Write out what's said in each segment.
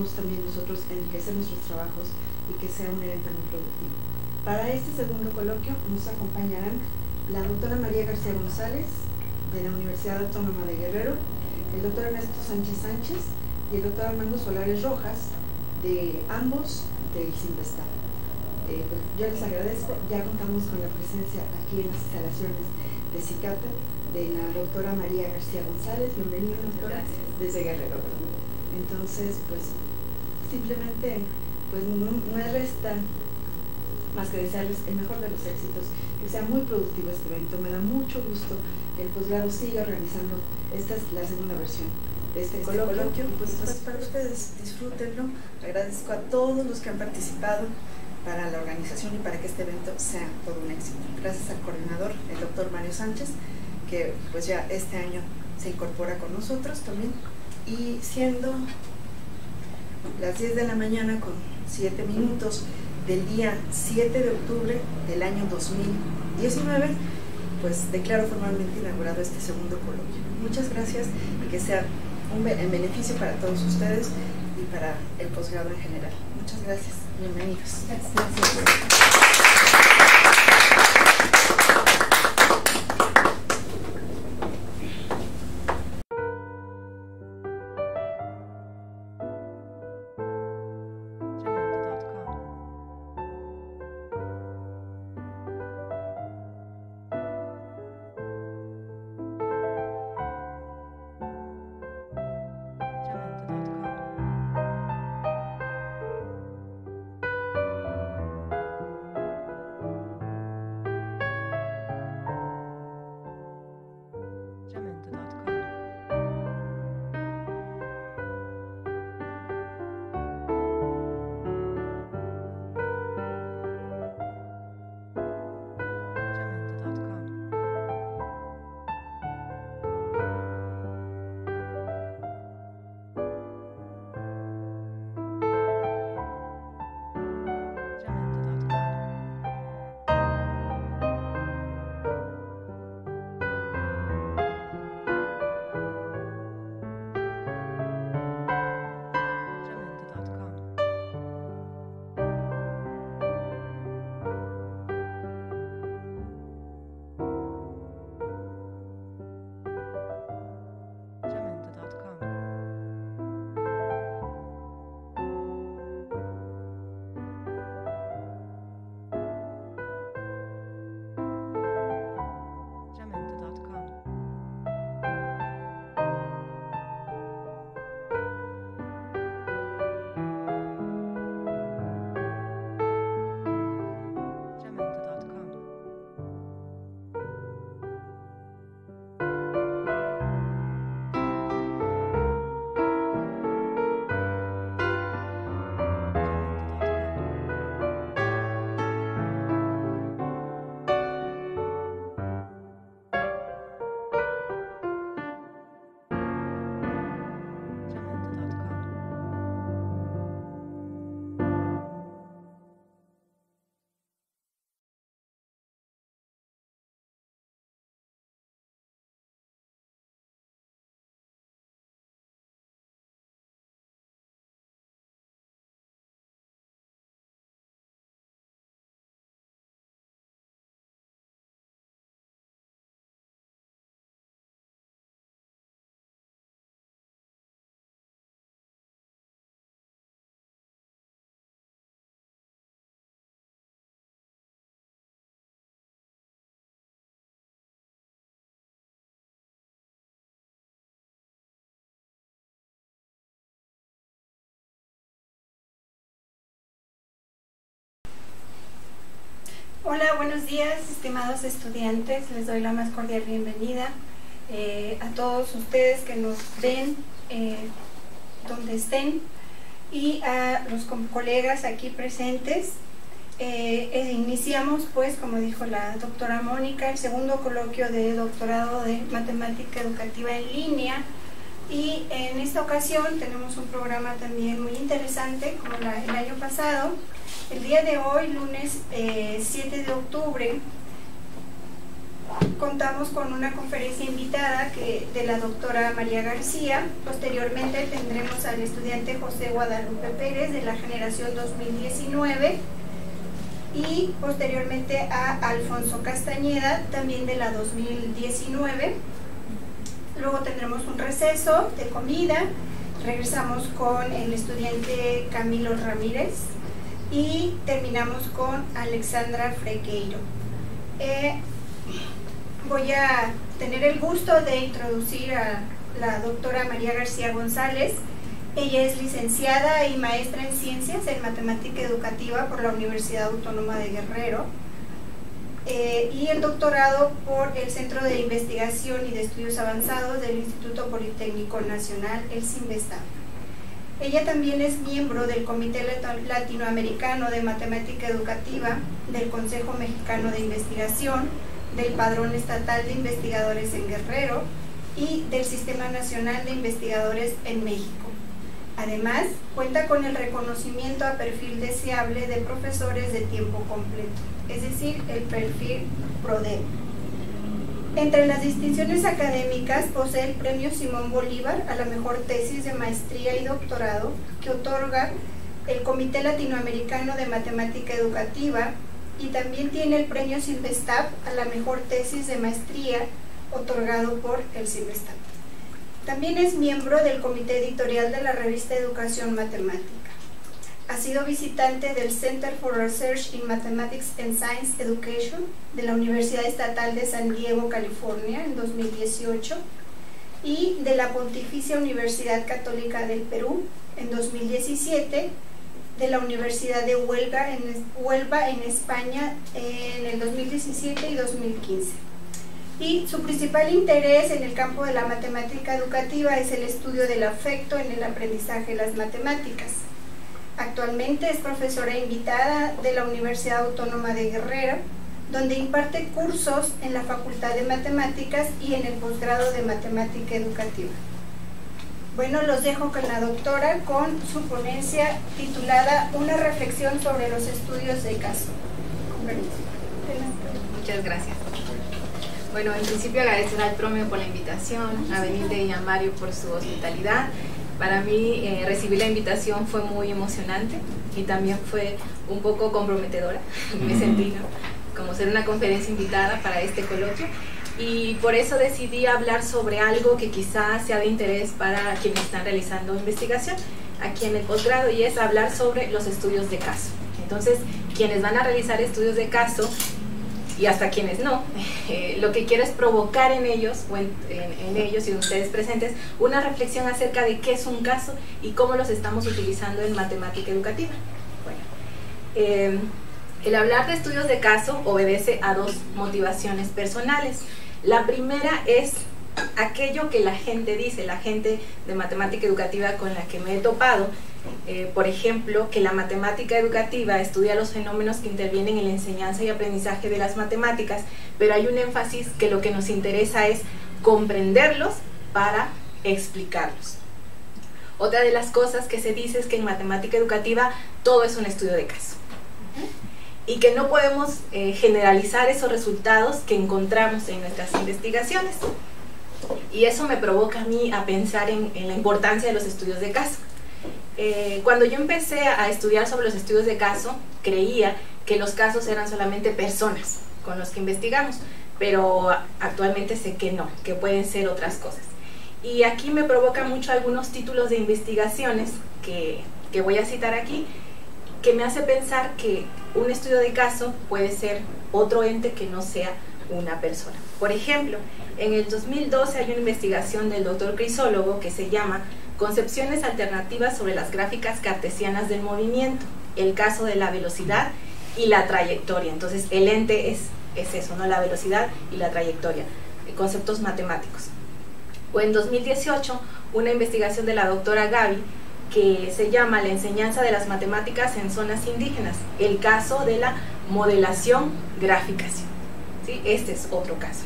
también nosotros enriquecer nuestros trabajos y que sea un evento muy productivo. Para este segundo coloquio nos acompañarán la doctora María García González de la Universidad Autónoma de Guerrero, el doctor Ernesto Sánchez Sánchez y el doctor Armando Solares Rojas, de ambos del CIMBESTAB. Pues yo les agradezco. Ya contamos con la presencia aquí en las instalaciones de CICATA de la doctora María García González. Bienvenida, doctora, desde Guerrero. Entonces, pues simplemente pues no me resta más que desearles el mejor de los éxitos, que sea muy productivo este evento. Me da mucho gusto que el posgrado siga organizando. Esta es la segunda versión de este coloquio. Pues para ustedes, disfrútenlo. Agradezco a todos los que han participado para la organización y para que este evento sea todo un éxito. Gracias al coordinador, el doctor Mario Sánchez, que pues ya este año se incorpora con nosotros también, y siendo las 10 de la mañana con 7 minutos del día 7 de octubre del año 2019, pues declaro formalmente inaugurado este segundo coloquio. Muchas gracias y que sea en beneficio para todos ustedes y para el posgrado en general. Muchas gracias. Bienvenidos. Gracias. Hola, buenos días, estimados estudiantes. Les doy la más cordial bienvenida a todos ustedes que nos ven donde estén y a los colegas aquí presentes. Iniciamos, pues, como dijo la doctora Mónica, el segundo coloquio de doctorado de Matemática Educativa en línea, y en esta ocasión tenemos un programa también muy interesante como el año pasado. El día de hoy, lunes 7 de octubre, contamos con una conferencia invitada de la doctora María García. Posteriormente tendremos al estudiante José Guadalupe Pérez de la generación 2019 y posteriormente a Alfonso Castañeda, también de la 2019. Luego tendremos un receso de comida, regresamos con el estudiante Camilo Ramírez y terminamos con Alexandra Frequeiro. Voy a tener el gusto de introducir a la doctora María García González. Ella es licenciada y maestra en Ciencias en Matemática Educativa por la Universidad Autónoma de Guerrero y el doctorado por el Centro de Investigación y de Estudios Avanzados del Instituto Politécnico Nacional, el CINVESTAP. Ella también es miembro del Comité Latinoamericano de Matemática Educativa, del Consejo Mexicano de Investigación, del Padrón Estatal de Investigadores en Guerrero y del Sistema Nacional de Investigadores en México. Además, cuenta con el reconocimiento a perfil deseable de profesores de tiempo completo, es decir, el perfil PRODEM. Entre las distinciones académicas posee el Premio Simón Bolívar a la mejor tesis de maestría y doctorado que otorga el Comité Latinoamericano de Matemática Educativa y también tiene el Premio CINVESTAP a la mejor tesis de maestría otorgado por el CINVESTAP. También es miembro del comité editorial de la revista Educación Matemática. Ha sido visitante del Center for Research in Mathematics and Science Education de la Universidad Estatal de San Diego, California, en 2018 y de la Pontificia Universidad Católica del Perú en 2017, de la Universidad de Huelva en España en el 2017 y 2015. Y su principal interés en el campo de la matemática educativa es el estudio del afecto en el aprendizaje de las matemáticas. Actualmente es profesora invitada de la Universidad Autónoma de Guerrero, donde imparte cursos en la Facultad de Matemáticas y en el posgrado de Matemática Educativa. Bueno, los dejo con la doctora con su ponencia titulada Una reflexión sobre los estudios de caso. Con permiso. Muchas gracias. Bueno, en principio agradecer al Promio por la invitación, a Benilde y a Mario por su hospitalidad. Para mí recibir la invitación fue muy emocionante y también fue un poco comprometedora. Me sentí, ¿no?, como ser una conferencia invitada para este coloquio, y por eso decidí hablar sobre algo que quizás sea de interés para quienes están realizando investigación aquí en el posgrado, y es hablar sobre los estudios de caso. Entonces, quienes van a realizar estudios de caso y hasta quienes no, lo que quiero es provocar en ellos, o en ellos y en ustedes presentes, una reflexión acerca de qué es un caso y cómo los estamos utilizando en matemática educativa. Bueno, el hablar de estudios de caso obedece a dos motivaciones personales. La primera es aquello que la gente dice, la gente de matemática educativa con la que me he topado. Por ejemplo, que la matemática educativa estudia los fenómenos que intervienen en la enseñanza y aprendizaje de las matemáticas, pero hay un énfasis que lo que nos interesa es comprenderlos para explicarlos. Otra de las cosas que se dice es que en matemática educativa todo es un estudio de caso y que no podemos generalizar esos resultados que encontramos en nuestras investigaciones, y eso me provoca a mí a pensar en la importancia de los estudios de caso. Cuando yo empecé a estudiar sobre los estudios de caso, creía que los casos eran solamente personas con los que investigamos, pero actualmente sé que no, que pueden ser otras cosas. Y aquí me provoca mucho algunos títulos de investigaciones que voy a citar aquí, que me hace pensar que un estudio de caso puede ser otro ente que no sea una persona. Por ejemplo, en el 2012 hay una investigación del doctor Crisólogo que se llama Concepciones alternativas sobre las gráficas cartesianas del movimiento, el caso de la velocidad y la trayectoria. Entonces el ente es eso, ¿no?, la velocidad y la trayectoria, conceptos matemáticos. O en 2018 una investigación de la doctora Gaby que se llama La enseñanza de las matemáticas en zonas indígenas, el caso de la modelación gráficación, ¿sí? Este es otro caso.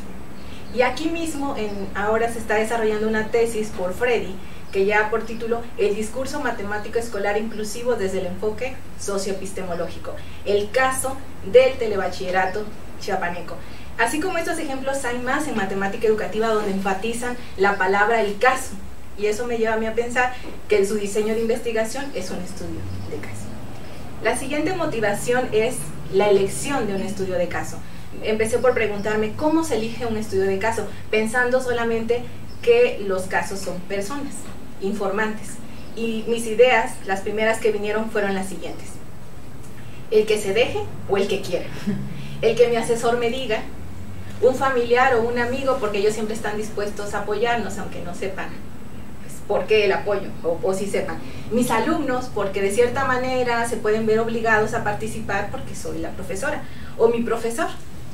Y aquí mismo ahora se está desarrollando una tesis por Freddy que lleva por título El discurso matemático escolar inclusivo desde el enfoque socioepistemológico, el caso del telebachillerato chiapaneco. Así como estos ejemplos, hay más en matemática educativa donde enfatizan la palabra el caso, y eso me lleva a mí a pensar que su diseño de investigación es un estudio de caso. La siguiente motivación es la elección de un estudio de caso. Empecé por preguntarme cómo se elige un estudio de caso, pensando solamente que los casos son personas, informantes. Y mis ideas, las primeras que vinieron, fueron las siguientes: el que se deje o el que quiera, el que mi asesor me diga, un familiar o un amigo, porque ellos siempre están dispuestos a apoyarnos, aunque no sepan pues, por qué el apoyo, o sí sepan. Mis alumnos, porque de cierta manera se pueden ver obligados a participar porque soy la profesora, o mi profesor,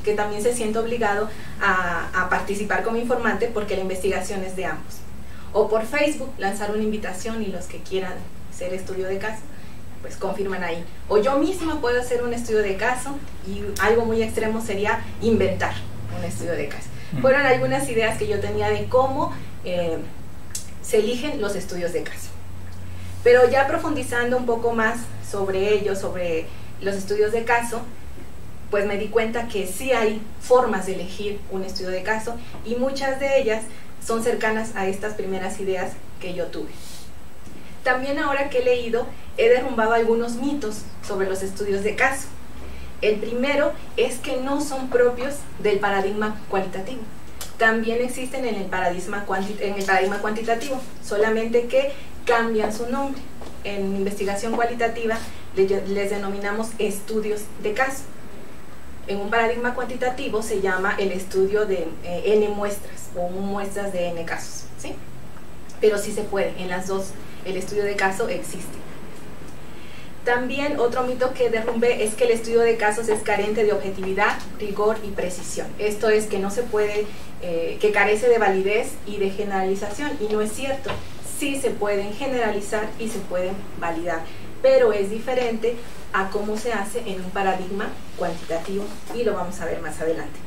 que también se siente obligado a participar como informante porque la investigación es de ambos. O por Facebook, lanzar una invitación y los que quieran hacer estudio de caso, pues confirman ahí. O yo misma puedo hacer un estudio de caso, y algo muy extremo sería inventar un estudio de caso. Fueron algunas ideas que yo tenía de cómo se eligen los estudios de caso. Pero ya profundizando un poco más sobre ello, sobre los estudios de caso, pues me di cuenta que sí hay formas de elegir un estudio de caso, y muchas de ellas son cercanas a estas primeras ideas que yo tuve. También ahora que he leído, he derrumbado algunos mitos sobre los estudios de caso. El primero es que no son propios del paradigma cualitativo. También existen en el paradigma cuantitativo, solamente que cambian su nombre. En investigación cualitativa les denominamos estudios de caso. En un paradigma cuantitativo se llama el estudio de n muestras o muestras de n casos, ¿sí? Pero sí se puede, en las dos el estudio de caso existe. También otro mito que derrumbé es que el estudio de casos es carente de objetividad, rigor y precisión. Esto es que no se puede, que carece de validez y de generalización, y no es cierto. Sí se pueden generalizar y se pueden validar, pero es diferente a cómo se hace en un paradigma cuantitativo, y lo vamos a ver más adelante.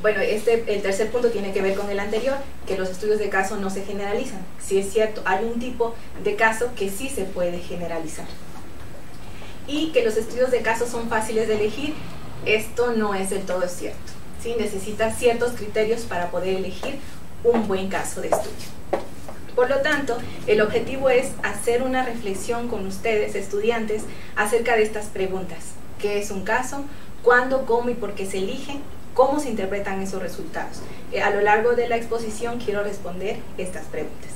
Bueno, el tercer punto tiene que ver con el anterior, que los estudios de caso no se generalizan. Sí es cierto, hay un tipo de caso que sí se puede generalizar. Y que los estudios de caso son fáciles de elegir, esto no es del todo cierto, ¿sí? Necesitas ciertos criterios para poder elegir un buen caso de estudio. Por lo tanto, el objetivo es hacer una reflexión con ustedes, estudiantes, acerca de estas preguntas. ¿Qué es un caso? ¿Cuándo, cómo y por qué se elige? ¿Cómo se interpretan esos resultados? A lo largo de la exposición quiero responder estas preguntas.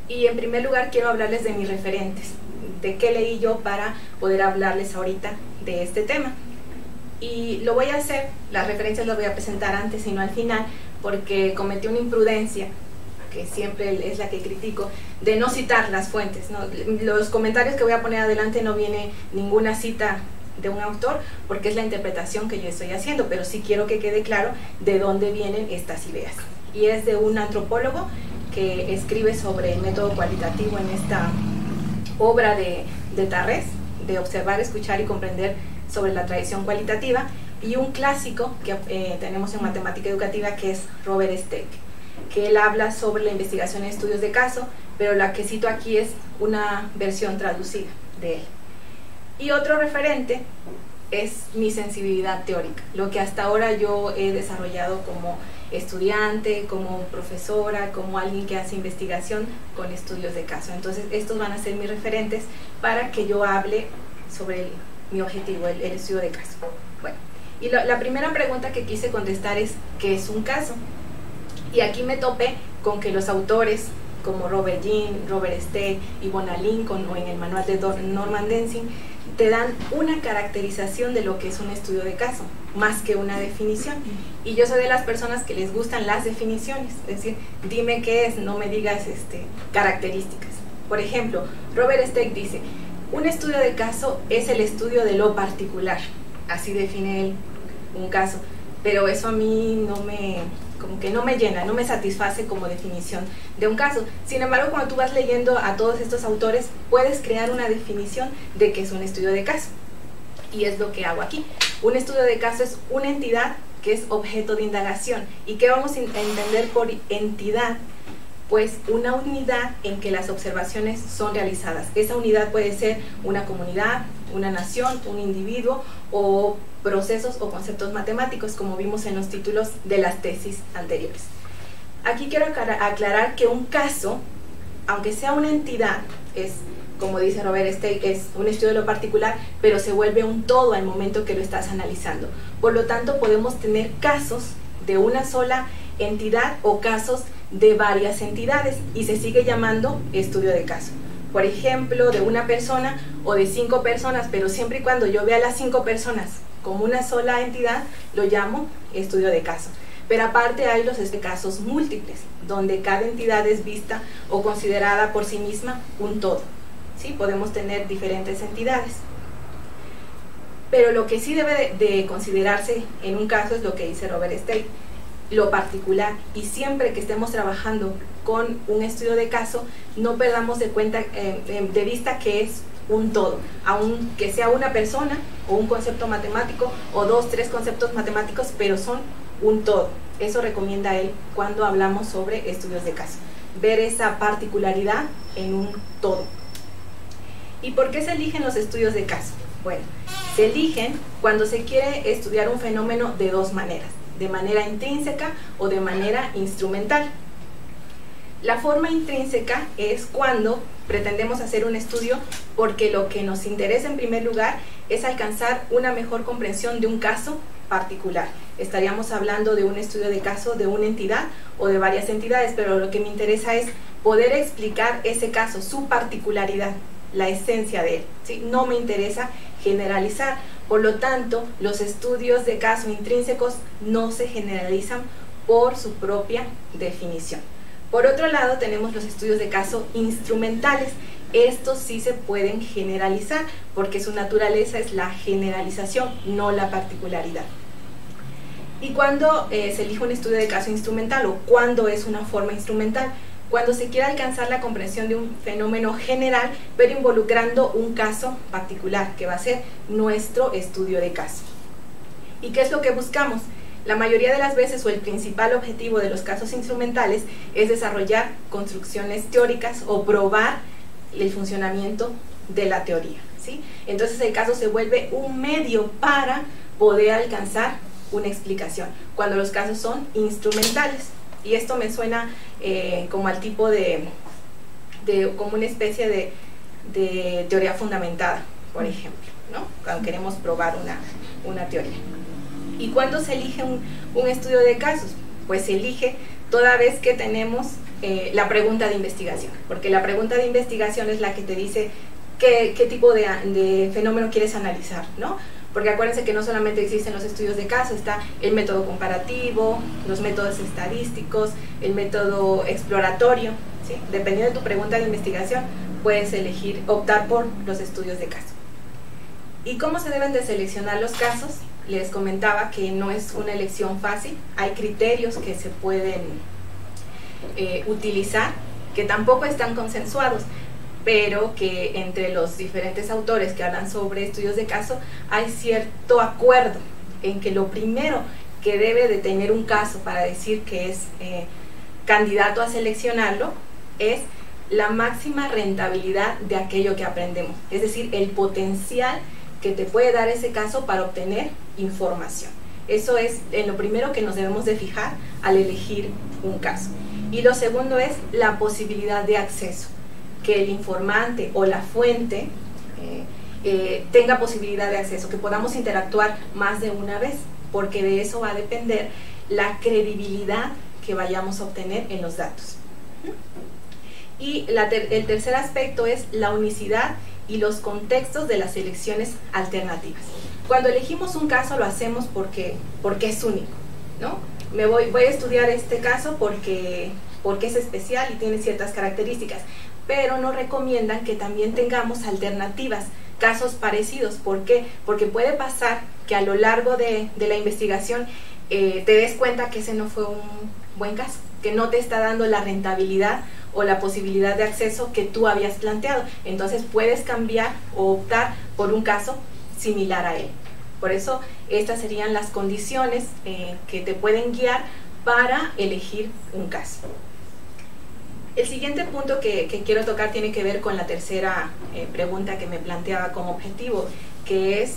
Y en primer lugar quiero hablarles de mis referentes, de qué leí yo para poder hablarles ahorita de este tema. Y lo voy a hacer, las referencias las voy a presentar antes y no al final, porque cometí una imprudencia, que siempre es la que critico, de no citar las fuentes, ¿no? Los comentarios que voy a poner adelante no viene ninguna cita de un autor, porque es la interpretación que yo estoy haciendo, pero sí quiero que quede claro de dónde vienen estas ideas. Y es de un antropólogo que escribe sobre el método cualitativo en esta obra de Tarrés, de observar, escuchar y comprender sobre la tradición cualitativa, y un clásico que tenemos en matemática educativa, que es Robert Steck, que él habla sobre la investigación en estudios de caso, pero la que cito aquí es una versión traducida de él. Y otro referente es mi sensibilidad teórica, lo que hasta ahora yo he desarrollado como estudiante, como profesora, como alguien que hace investigación con estudios de caso. Entonces estos van a ser mis referentes para que yo hable sobre mi objetivo, el estudio de caso. Bueno, y la primera pregunta que quise contestar es ¿qué es un caso? Y aquí me topé con que los autores como Robert Jean, Robert Steck y Bona Lincoln, o en el manual de Norman Densing, te dan una caracterización de lo que es un estudio de caso, más que una definición. Y yo soy de las personas que les gustan las definiciones, es decir, dime qué es, no me digas características. Por ejemplo, Robert Steck dice, un estudio de caso es el estudio de lo particular, así define él un caso, pero eso a mí como que no me llena, no me satisface como definición de un caso. Sin embargo, cuando tú vas leyendo a todos estos autores, puedes crear una definición de qué es un estudio de caso. Y es lo que hago aquí. Un estudio de caso es una entidad que es objeto de indagación. ¿Y qué vamos a entender por entidad? pues una unidad en que las observaciones son realizadas. Esa unidad puede ser una comunidad, una nación, un individuo o procesos o conceptos matemáticos, como vimos en los títulos de las tesis anteriores. Aquí quiero aclarar que un caso, aunque sea una entidad, es, como dice Robert Stake, es un estudio de lo particular, pero se vuelve un todo al momento que lo estás analizando. Por lo tanto, podemos tener casos de una sola entidad o casos de varias entidades y se sigue llamando estudio de caso. Por ejemplo, de una persona o de 5 personas, pero siempre y cuando yo vea a las 5 personas como una sola entidad, lo llamo estudio de caso. Pero aparte hay los casos múltiples, donde cada entidad es vista o considerada por sí misma un todo. ¿Sí? Podemos tener diferentes entidades. Pero lo que sí debe de considerarse en un caso es lo que dice Robert Stake, lo particular, y siempre que estemos trabajando con un estudio de caso, no perdamos de vista que es un todo, aunque sea una persona o un concepto matemático o 2, 3 conceptos matemáticos, pero son un todo. Eso recomienda él cuando hablamos sobre estudios de caso, ver esa particularidad en un todo. ¿Y por qué se eligen los estudios de caso? Bueno, se eligen cuando se quiere estudiar un fenómeno de 2 maneras, de manera intrínseca o de manera instrumental. La forma intrínseca es cuando pretendemos hacer un estudio porque lo que nos interesa en primer lugar es alcanzar una mejor comprensión de un caso particular. Estaríamos hablando de un estudio de caso de una entidad o de varias entidades, pero lo que me interesa es poder explicar ese caso, su particularidad, la esencia de él, ¿sí? No me interesa generalizar. Por lo tanto, los estudios de caso intrínsecos no se generalizan por su propia definición. Por otro lado, tenemos los estudios de caso instrumentales. Estos sí se pueden generalizar porque su naturaleza es la generalización, no la particularidad. ¿Y cuándo se elige un estudio de caso instrumental o cuándo es una forma instrumental? Cuando se quiere alcanzar la comprensión de un fenómeno general, pero involucrando un caso particular, que va a ser nuestro estudio de caso. ¿Y qué es lo que buscamos? La mayoría de las veces, o el principal objetivo de los casos instrumentales, es desarrollar construcciones teóricas o probar el funcionamiento de la teoría, ¿sí? Entonces el caso se vuelve un medio para poder alcanzar una explicación, cuando los casos son instrumentales. Y esto me suena como al tipo como una especie de teoría fundamentada, por ejemplo, ¿no? Cuando queremos probar una teoría. ¿Y cuándo se elige un estudio de casos? Pues se elige toda vez que tenemos la pregunta de investigación, porque la pregunta de investigación es la que te dice qué tipo de fenómeno quieres analizar, ¿no? Porque acuérdense que no solamente existen los estudios de caso, está el método comparativo, los métodos estadísticos, el método exploratorio, ¿sí? Dependiendo de tu pregunta de investigación, puedes optar por los estudios de caso. ¿Y cómo se deben de seleccionar los casos? Les comentaba que no es una elección fácil, hay criterios que se pueden utilizar, que tampoco están consensuados, pero que entre los diferentes autores que hablan sobre estudios de caso hay cierto acuerdo en que lo primero que debe de tener un caso para decir que es candidato a seleccionarlo es la máxima rentabilidad de aquello que aprendemos, es decir, el potencial que te puede dar ese caso para obtener información. Eso es en lo primero que nos debemos de fijar al elegir un caso. Y lo segundo es la posibilidad de acceso, que el informante o la fuente tenga posibilidad de acceso, que podamos interactuar más de una vez, porque de eso va a depender la credibilidad que vayamos a obtener en los datos. Y el tercer aspecto es la unicidad y los contextos de las elecciones alternativas. Cuando elegimos un caso lo hacemos porque es único, ¿no? Voy a estudiar este caso porque es especial y tiene ciertas características, pero nos recomiendan que también tengamos alternativas, casos parecidos. ¿Por qué? Porque puede pasar que a lo largo de la investigación te des cuenta que ese no fue un buen caso, que no te está dando la rentabilidad o la posibilidad de acceso que tú habías planteado. Entonces puedes cambiar o optar por un caso similar a él. Por eso estas serían las condiciones que te pueden guiar para elegir un caso. El siguiente punto que quiero tocar tiene que ver con la tercera pregunta que me planteaba como objetivo, que es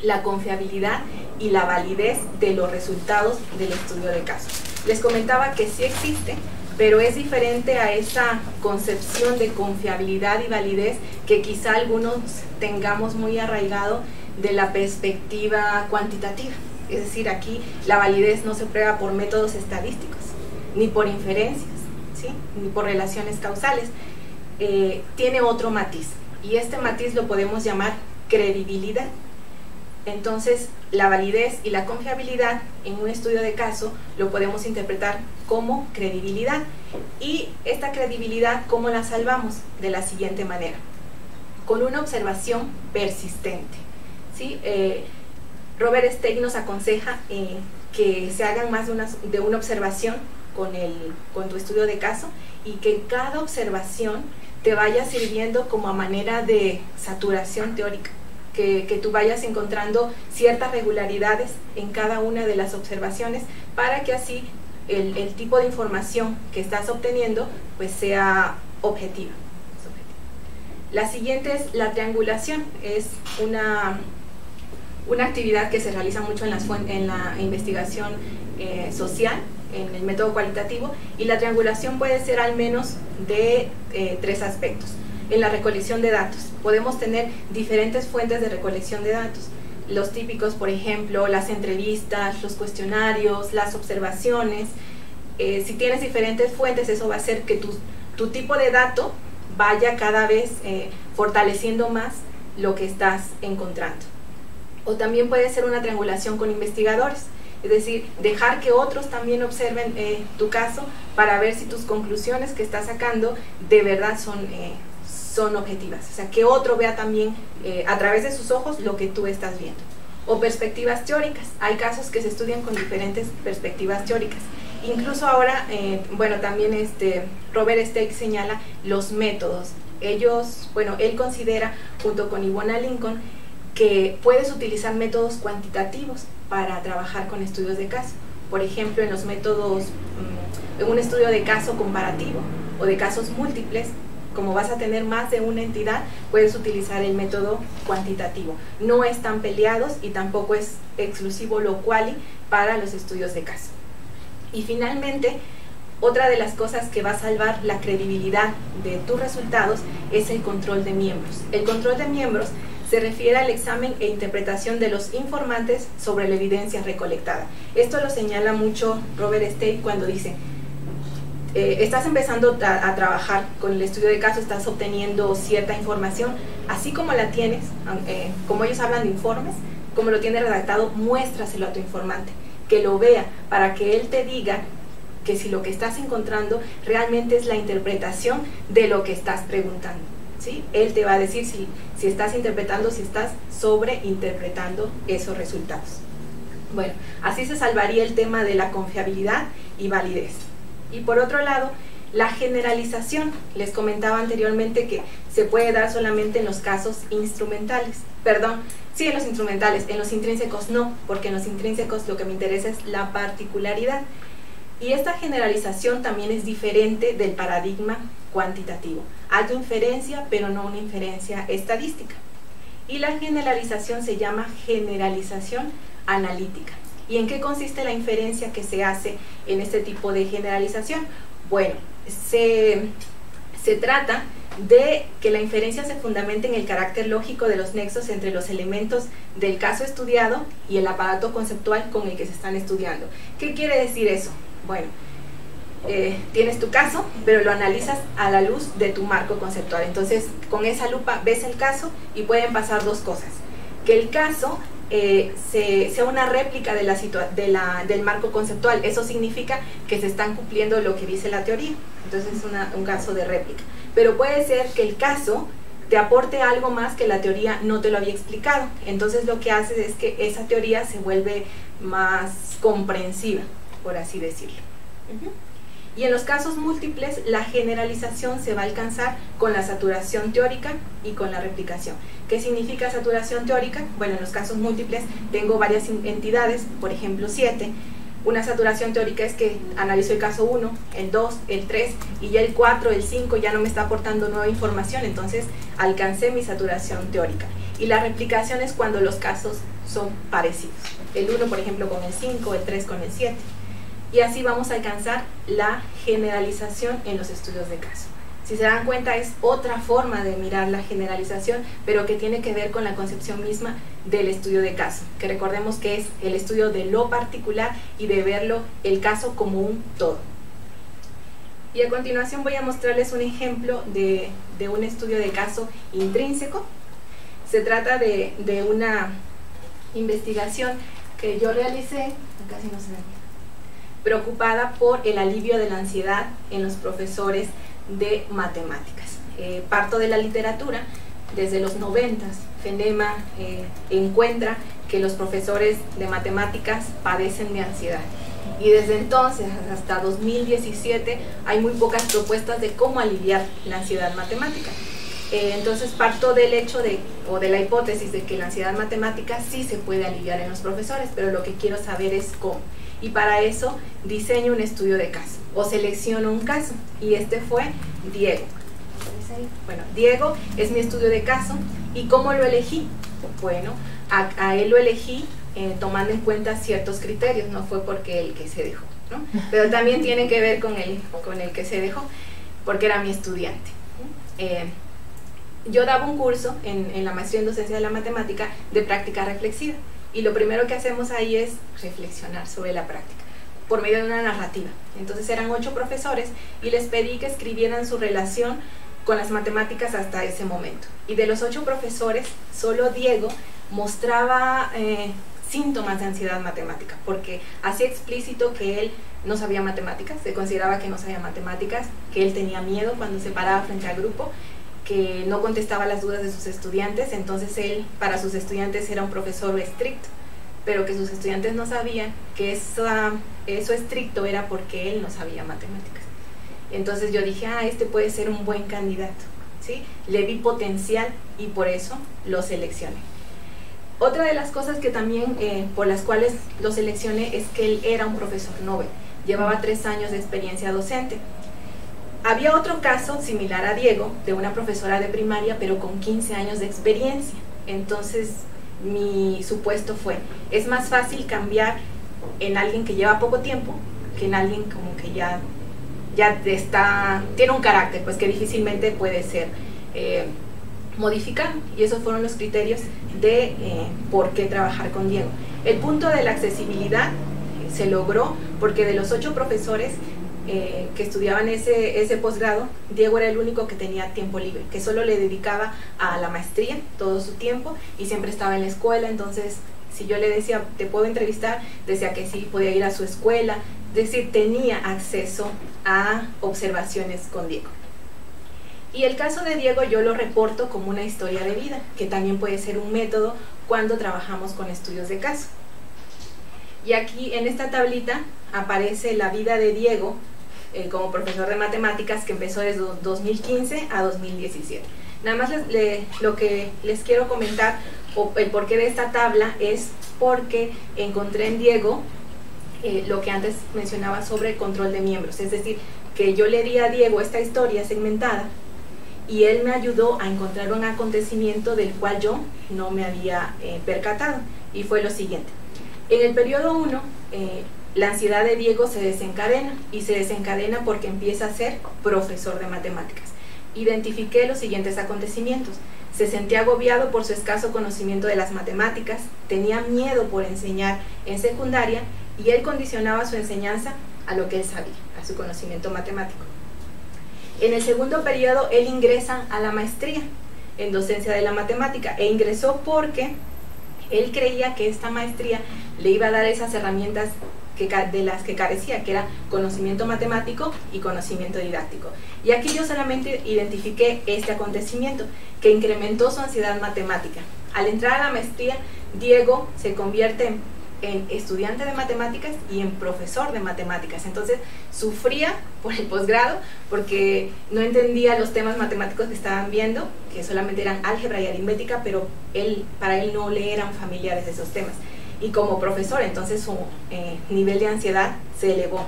la confiabilidad y la validez de los resultados del estudio de caso. Les comentaba que sí existe, pero es diferente a esa concepción de confiabilidad y validez que quizá algunos tengamos muy arraigado de la perspectiva cuantitativa. Es decir, aquí la validez no se prueba por métodos estadísticos, ni por inferencias, ¿sí? Ni por relaciones causales. Tiene otro matiz, y este matiz lo podemos llamar credibilidad. Entonces, la validez y la confiabilidad en un estudio de caso lo podemos interpretar como credibilidad. Y esta credibilidad, ¿cómo la salvamos? De la siguiente manera: con una observación persistente, ¿sí? Robert Stake nos aconseja que se hagan más de una observación con tu estudio de caso, y que cada observación te vaya sirviendo como a manera de saturación teórica, que tú vayas encontrando ciertas regularidades en cada una de las observaciones, para que así el tipo de información que estás obteniendo pues sea objetiva. La siguiente es la triangulación. Es una actividad que se realiza mucho en la investigación social, en el método cualitativo, y la triangulación puede ser al menos de 3 aspectos. En la recolección de datos podemos tener diferentes fuentes de recolección de datos, los típicos, por ejemplo, las entrevistas, los cuestionarios, las observaciones. Si tienes diferentes fuentes, eso va a hacer que tu tipo de dato vaya cada vez fortaleciendo más lo que estás encontrando. O también puede ser una triangulación con investigadores, es decir, dejar que otros también observen tu caso para ver si tus conclusiones que estás sacando de verdad son objetivas. O sea, que otro vea también a través de sus ojos lo que tú estás viendo. O perspectivas teóricas. Hay casos que se estudian con diferentes perspectivas teóricas. Incluso ahora, también Robert Stake señala los métodos. Él considera, junto con Ivona Lincoln, que puedes utilizar métodos cuantitativos para trabajar con estudios de caso. Por ejemplo, en los métodos, en un estudio de caso comparativo o de casos múltiples, como vas a tener más de una entidad, puedes utilizar el método cuantitativo. No están peleados y tampoco es exclusivo lo quali para los estudios de caso. Y finalmente, otra de las cosas que va a salvar la credibilidad de tus resultados es el control de miembros. El control de miembros se refiere al examen e interpretación de los informantes sobre la evidencia recolectada. Esto lo señala mucho Robert Stake cuando dice: estás empezando a trabajar con el estudio de caso, estás obteniendo cierta información, así como la tienes, como ellos hablan de informes, como lo tienes redactado, muéstraselo a tu informante, que lo vea, para que él te diga que si lo que estás encontrando realmente es la interpretación de lo que estás preguntando, ¿sí? Él te va a decir si estás interpretando, si estás sobreinterpretando esos resultados. Bueno, así se salvaría el tema de la confiabilidad y validez. Y por otro lado, la generalización. Les comentaba anteriormente que se puede dar solamente en los casos instrumentales. Perdón, sí, en los instrumentales, en los intrínsecos no, porque en los intrínsecos lo que me interesa es la particularidad. Y esta generalización también es diferente del paradigma cuantitativo. Hay inferencia, pero no una inferencia estadística. Y la generalización se llama generalización analítica. ¿Y en qué consiste la inferencia que se hace en este tipo de generalización? Bueno, se trata de que la inferencia se fundamente en el carácter lógico de los nexos entre los elementos del caso estudiado y el aparato conceptual con el que se están estudiando. ¿Qué quiere decir eso? Bueno, tienes tu caso, pero lo analizas a la luz de tu marco conceptual. Entonces, con esa lupa ves el caso y pueden pasar dos cosas: que el caso sea una réplica del marco conceptual. Eso significa que se están cumpliendo lo que dice la teoría. Entonces es un caso de réplica. Pero puede ser que el caso te aporte algo más que la teoría no te lo había explicado. Entonces lo que haces es que esa teoría se vuelve más comprensiva, por así decirlo. Y en los casos múltiples, la generalización se va a alcanzar con la saturación teórica y con la replicación. ¿Qué significa saturación teórica? Bueno, en los casos múltiples tengo varias entidades, por ejemplo 7. Una saturación teórica es que analizo el caso 1, el 2, el 3 y ya el 4, el 5 ya no me está aportando nueva información, entonces alcancé mi saturación teórica. Y la replicación es cuando los casos son parecidos. El 1, por ejemplo, con el 5, el 3 con el 7. Y así vamos a alcanzar la generalización en los estudios de caso. Si se dan cuenta, es otra forma de mirar la generalización, pero que tiene que ver con la concepción misma del estudio de caso, que recordemos que es el estudio de lo particular y de verlo el caso como un todo. Y a continuación voy a mostrarles un ejemplo de un estudio de caso intrínseco. Se trata de una investigación que yo realicé, casi no se ve, preocupada por el alivio de la ansiedad en los profesores de matemáticas. Parto de la literatura. Desde los 90, FENEMA encuentra que los profesores de matemáticas padecen de ansiedad. Y desde entonces hasta 2017 hay muy pocas propuestas de cómo aliviar la ansiedad matemática. Entonces parto del hecho o de la hipótesis de que la ansiedad matemática sí se puede aliviar en los profesores, pero lo que quiero saber es cómo. Y para eso diseño un estudio de caso o selecciono un caso, y este fue Diego. Bueno, Diego es mi estudio de caso. ¿Y cómo lo elegí? Bueno, a él lo elegí tomando en cuenta ciertos criterios, no fue porque el que se dejó, ¿no? Pero también tiene que ver con el que se dejó, porque era mi estudiante. Yo daba un curso en la maestría en docencia de la matemática de práctica reflexiva, y lo primero que hacemos ahí es reflexionar sobre la práctica por medio de una narrativa. Entonces eran 8 profesores y les pedí que escribieran su relación con las matemáticas hasta ese momento. Y de los 8 profesores, solo Diego mostraba síntomas de ansiedad matemática, porque hacía explícito que él no sabía matemáticas, se consideraba que no sabía matemáticas, que él tenía miedo cuando se paraba frente al grupo, que no contestaba las dudas de sus estudiantes. Entonces él, para sus estudiantes, era un profesor estricto, pero que sus estudiantes no sabían que eso estricto era porque él no sabía matemáticas. Entonces yo dije, este puede ser un buen candidato, ¿sí? Le vi potencial y por eso lo seleccioné. Otra de las cosas que también por las cuales lo seleccioné es que él era un profesor Nobel, llevaba 3 años de experiencia docente. Había otro caso similar a Diego, de una profesora de primaria, pero con 15 años de experiencia. Entonces mi supuesto fue, es más fácil cambiar en alguien que lleva poco tiempo que en alguien como que ya tiene un carácter, pues que difícilmente puede ser modificado. Y esos fueron los criterios de por qué trabajar con Diego. El punto de la accesibilidad se logró porque de los 8 profesores que estudiaban ese posgrado, Diego era el único que tenía tiempo libre, que solo le dedicaba a la maestría todo su tiempo y siempre estaba en la escuela. Entonces si yo le decía, ¿te puedo entrevistar?, decía que sí, podía ir a su escuela, es decir, tenía acceso a observaciones con Diego. Y el caso de Diego yo lo reporto como una historia de vida, que también puede ser un método cuando trabajamos con estudios de caso. Y aquí en esta tablita aparece la vida de Diego como profesor de matemáticas, que empezó desde 2015 a 2017. Nada más lo que les quiero comentar, o el porqué de esta tabla, es porque encontré en Diego lo que antes mencionaba sobre el control de miembros. Es decir, que yo le di a Diego esta historia segmentada y él me ayudó a encontrar un acontecimiento del cual yo no me había percatado, y fue lo siguiente. En el periodo 1, la ansiedad de Diego se desencadena, y se desencadena porque empieza a ser profesor de matemáticas. Identifiqué los siguientes acontecimientos. Se sentía agobiado por su escaso conocimiento de las matemáticas, tenía miedo por enseñar en secundaria, y él condicionaba su enseñanza a lo que él sabía, a su conocimiento matemático. En el segundo periodo, él ingresa a la maestría en docencia de la matemática, e ingresó porque él creía que esta maestría le iba a dar esas herramientas de las que carecía, que era conocimiento matemático y conocimiento didáctico. Y aquí yo solamente identifiqué este acontecimiento, que incrementó su ansiedad matemática. Al entrar a la maestría, Diego se convierte en estudiante de matemáticas y en profesor de matemáticas. Entonces sufría por el posgrado porque no entendía los temas matemáticos que estaban viendo, que solamente eran álgebra y aritmética, pero para él no le eran familiares esos temas. y como profesor, entonces su nivel de ansiedad se elevó.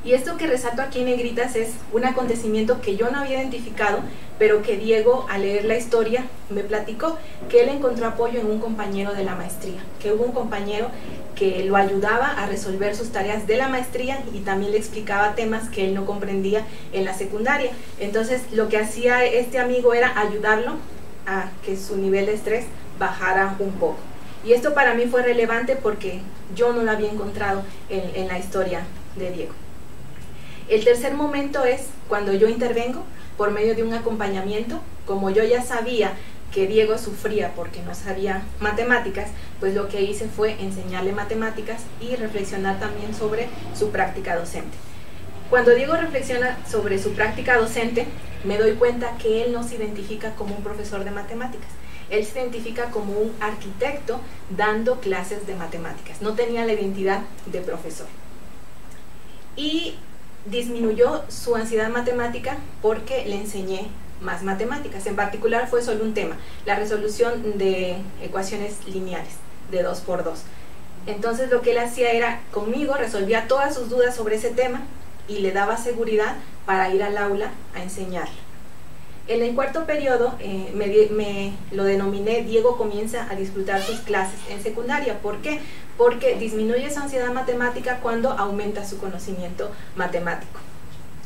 Y esto que resalto aquí en negritas es un acontecimiento que yo no había identificado, pero que Diego, al leer la historia, me platicó que él encontró apoyo en un compañero de la maestría, que hubo un compañero que lo ayudaba a resolver sus tareas de la maestría y también le explicaba temas que él no comprendía en la secundaria. Entonces lo que hacía este amigo era ayudarlo a que su nivel de estrés bajara un poco. Y esto para mí fue relevante porque yo no lo había encontrado en la historia de Diego. El tercer momento es cuando yo intervengo por medio de un acompañamiento. Como yo ya sabía que Diego sufría porque no sabía matemáticas, pues lo que hice fue enseñarle matemáticas y reflexionar también sobre su práctica docente. Cuando Diego reflexiona sobre su práctica docente, me doy cuenta que él no se identifica como un profesor de matemáticas. Él se identifica como un arquitecto dando clases de matemáticas. No tenía la identidad de profesor. Y disminuyó su ansiedad matemática porque le enseñé más matemáticas. En particular fue solo un tema, la resolución de ecuaciones lineales de 2×2. Entonces lo que él hacía era, conmigo resolvía todas sus dudas sobre ese tema y le daba seguridad para ir al aula a enseñarle. En el cuarto periodo me lo denominé Diego comienza a disfrutar sus clases en secundaria. ¿Por qué? Porque disminuye su ansiedad matemática cuando aumenta su conocimiento matemático.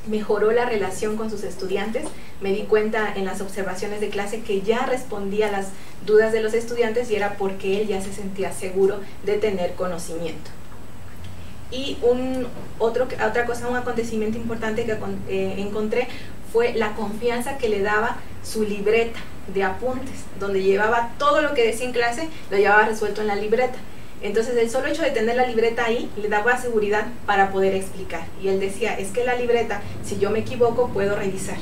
Mejoró la relación con sus estudiantes. Me di cuenta en las observaciones de clase que ya respondía a las dudas de los estudiantes y era porque él ya se sentía seguro de tener conocimiento. Y otra cosa, un acontecimiento importante que encontré fue la confianza que le daba su libreta de apuntes, donde llevaba todo lo que decía en clase, lo llevaba resuelto en la libreta. Entonces el solo hecho de tener la libreta ahí le daba seguridad para poder explicar. Y él decía, es que la libreta, si yo me equivoco, puedo revisar,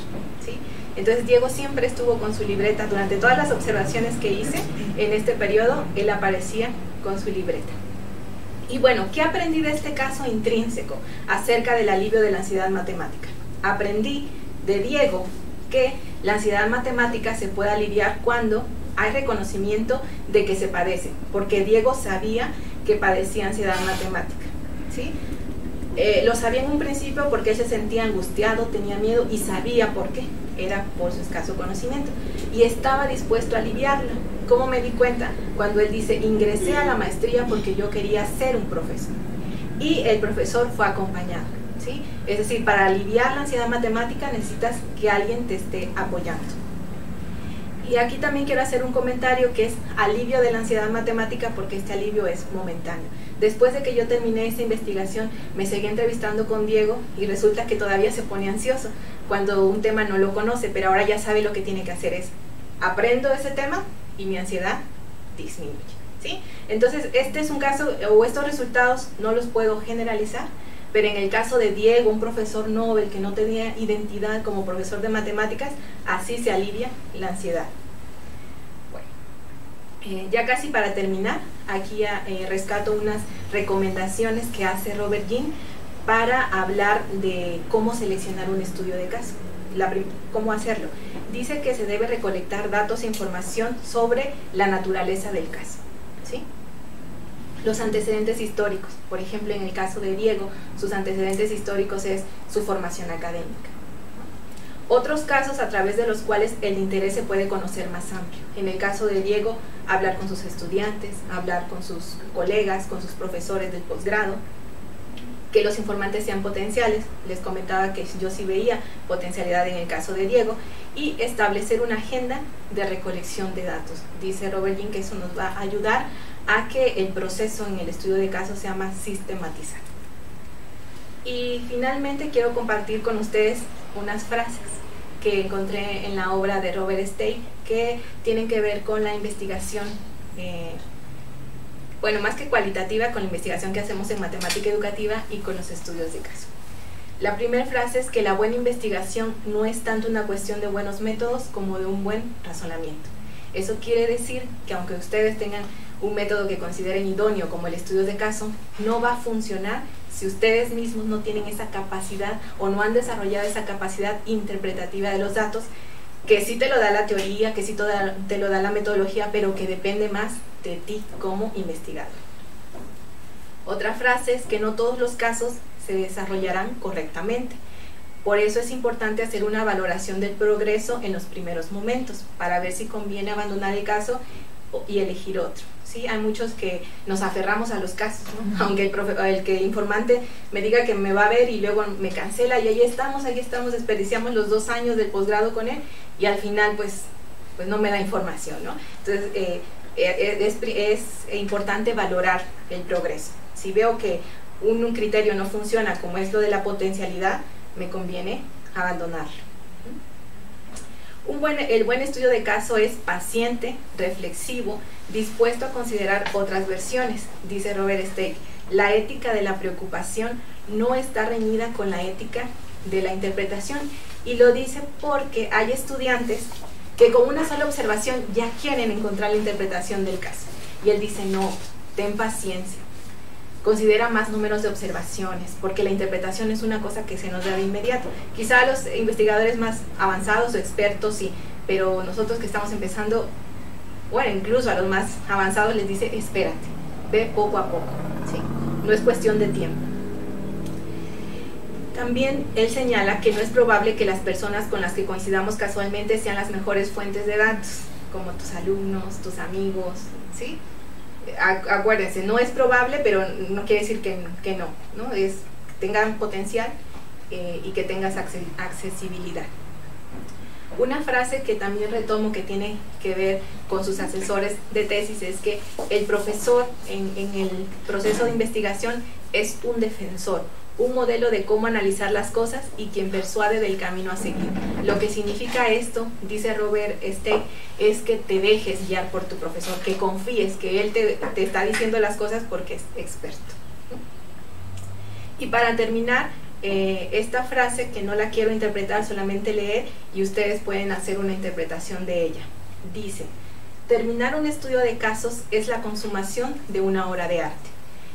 ¿sí? Entonces Diego siempre estuvo con su libreta. Durante todas las observaciones que hice en este periodo, él aparecía con su libreta. Y bueno, ¿qué aprendí de este caso intrínseco acerca del alivio de la ansiedad matemática? Aprendí de Diego que la ansiedad matemática se puede aliviar cuando hay reconocimiento de que se padece, porque Diego sabía que padecía ansiedad matemática, ¿sí? Lo sabía en un principio porque él se sentía angustiado, tenía miedo y sabía por qué, era por su escaso conocimiento y estaba dispuesto a aliviarlo. ¿Cómo me di cuenta? Cuando él dice, ingresé a la maestría porque yo quería ser un profesor y el profesor fue acompañado, ¿sí? Es decir, para aliviar la ansiedad matemática necesitas que alguien te esté apoyando. Y aquí también quiero hacer un comentario que es alivio de la ansiedad matemática, porque este alivio es momentáneo. Después de que yo terminé esta investigación, me seguí entrevistando con Diego y resulta que todavía se pone ansioso cuando un tema no lo conoce, pero ahora ya sabe lo que tiene que hacer es, aprendo ese tema y mi ansiedad disminuye, ¿sí? Entonces este es un caso, o estos resultados no los puedo generalizar, pero en el caso de Diego, un profesor Nobel que no tenía identidad como profesor de matemáticas, así se alivia la ansiedad. Bueno, ya casi para terminar, aquí rescato unas recomendaciones que hace Robert Greene para hablar de cómo seleccionar un estudio de caso. ¿Cómo hacerlo? Dice que se debe recolectar datos e información sobre la naturaleza del caso, ¿sí? Los antecedentes históricos, por ejemplo, en el caso de Diego, sus antecedentes históricos es su formación académica. Otros casos a través de los cuales el interés se puede conocer más amplio. En el caso de Diego, hablar con sus estudiantes, hablar con sus colegas, con sus profesores del posgrado, que los informantes sean potenciales. Les comentaba que yo sí veía potencialidad en el caso de Diego, y establecer una agenda de recolección de datos. Dice Robert Greene que eso nos va a ayudar a que el proceso en el estudio de casos sea más sistematizado. Y finalmente quiero compartir con ustedes unas frases que encontré en la obra de Robert Stay que tienen que ver con la investigación, bueno, más que cualitativa, con la investigación que hacemos en matemática educativa y con los estudios de caso. La primera frase es que la buena investigación no es tanto una cuestión de buenos métodos como de un buen razonamiento. Eso quiere decir que aunque ustedes tengan un método que consideren idóneo como el estudio de caso, no va a funcionar si ustedes mismos no tienen esa capacidad o no han desarrollado esa capacidad interpretativa de los datos, que sí te lo da la teoría, que sí te lo da la metodología, pero que depende más de ti como investigador. Otra frase es que no todos los casos se desarrollarán correctamente. Por eso es importante hacer una valoración del progreso en los primeros momentos, para ver si conviene abandonar el caso y elegir otro. ¿Sí? Hay muchos que nos aferramos a los casos, ¿no? Aunque el informante me diga que me va a ver y luego me cancela, y ahí estamos, desperdiciamos los 2 años del posgrado con él, y al final pues no me da información, ¿no? Entonces es importante valorar el progreso. Si veo que un criterio no funciona, como es lo de la potencialidad, me conviene abandonarlo. El buen estudio de caso es paciente, reflexivo, dispuesto a considerar otras versiones. Dice Robert Stake, la ética de la preocupación no está reñida con la ética de la interpretación, y lo dice porque hay estudiantes que con una sola observación ya quieren encontrar la interpretación del caso, y él dice, no, ten paciencia, considera más números de observaciones, porque la interpretación es una cosa que se nos da de inmediato. Quizá a los investigadores más avanzados o expertos sí, pero nosotros que estamos empezando, bueno, incluso a los más avanzados les dice, espérate, ve poco a poco, ¿sí? No es cuestión de tiempo. También él señala que no es probable que las personas con las que coincidamos casualmente sean las mejores fuentes de datos, como tus alumnos, tus amigos, ¿sí? Acuérdense, no es probable, pero no quiere decir que no, ¿no? Es que tengan potencial y que tengas accesibilidad. Una frase que también retomo, que tiene que ver con sus asesores de tesis, es que el profesor en el proceso de investigación es un defensor, un modelo de cómo analizar las cosas y quien persuade del camino a seguir. Lo que significa esto, dice Robert Stake, es que te dejes guiar por tu profesor, que confíes que él te está diciendo las cosas porque es experto. Y para terminar, esta frase, que no la quiero interpretar, solamente leer, y ustedes pueden hacer una interpretación de ella. Dice, terminar un estudio de casos es la consumación de una obra de arte.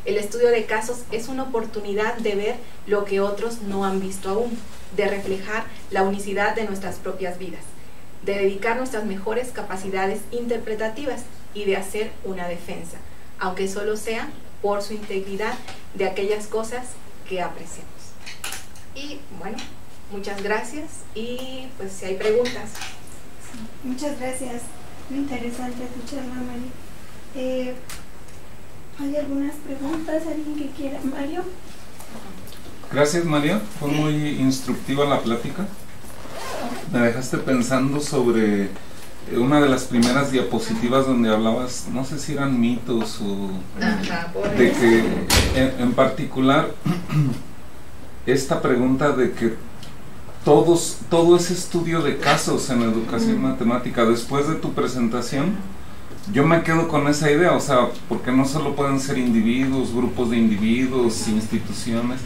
El estudio de casos es una oportunidad de ver lo que otros no han visto aún, de reflejar la unicidad de nuestras propias vidas, de dedicar nuestras mejores capacidades interpretativas y de hacer una defensa, aunque solo sea por su integridad, de aquellas cosas que apreciamos. Y bueno, muchas gracias, y pues si hay preguntas. Sí, muchas gracias, muy interesante tu charla, María. ¿Hay algunas preguntas? ¿Alguien que quiera? Mario. Gracias, María, fue muy instructiva la plática. Me dejaste pensando sobre una de las primeras diapositivas donde hablabas, no sé si eran mitos o de que en particular esta pregunta de que todo ese estudio de casos en educación matemática, después de tu presentación, yo me quedo con esa idea, o sea, porque no solo pueden ser individuos, grupos de individuos, instituciones,